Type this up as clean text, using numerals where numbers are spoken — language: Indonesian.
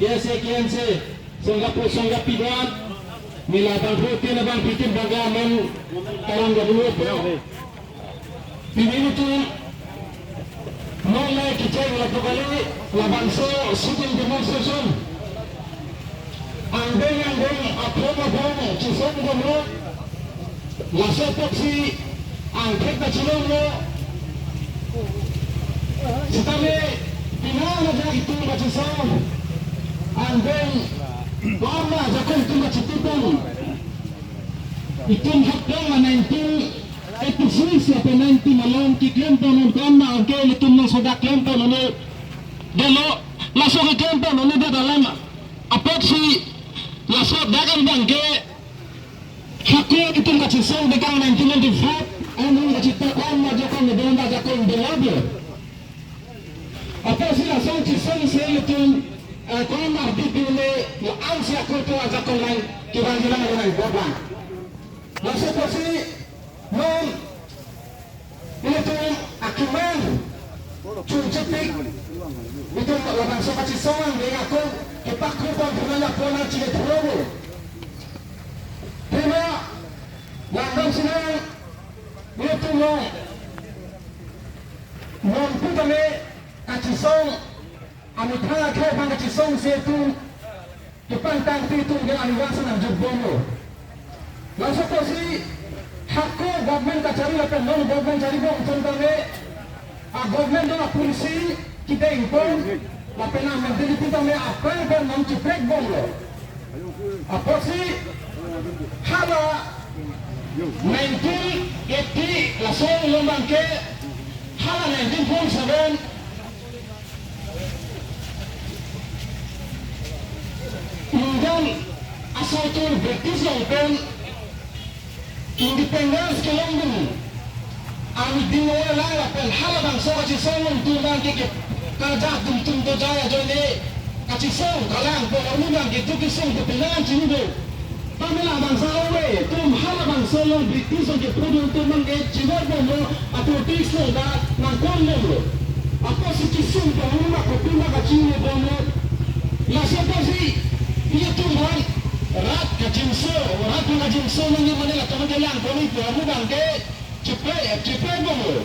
Kiense songa pidan mila bang rutin bang pitin bagaman karang dulu pilih itu mulai kecil waktu kali laban sutin demonstration andeng apa cisong dulu lasot taksi angkat kacilong lo setame pinang ada itu cisong andeng lama jakon tu macetipun itu hakdang 1986 atau 90 malam kiklem tonon kama angke litum nang sodak klem tonon delo langsung ke klem tonon dia dalam apa si lasot dagang bangke hakku itu macetong dekang 1995 anu macetita kama jakon nedonda jakon delabio apa si lasong cisong selitum kung marbibili yung ansia ko ito at ako lang kirangilan ako ng babang. Nasa po si noon ito akiman chunchipik ito labang sa katsisongan ng ako ipakupang kumala po ng chinitorobo. Pero landang sila ito noon po kami katsisong anu thala kaya bang kacisong setu ipantang titung dengan aniwasan ang jubbono langsung po si hakko government kacari lapan non government cari bong contohnya government doon polisi kita impon lapan ang mendeliti kami apa yang memciprek bong lo apa si hala 1980 langsung lombang ke hala 1947 hinggang asal itu British Open independence ke London ang dinawala lang apel halabang sa kacisong tumbang kikip kajak tumtum to jaya jone kacisong kalang po arunang gitu kisong kepenangan cinudo pamela bang sa uwe tum halabang sa long British Open produk tumbang ke cinudo mo atau tiso na ng kondo mo apa si kisong po arunang ko tumbang ka cinudo mo nasa po si iya tumbuhan rat kajimso nang ni Manila teman jalan politik kamu bangke cepet bomo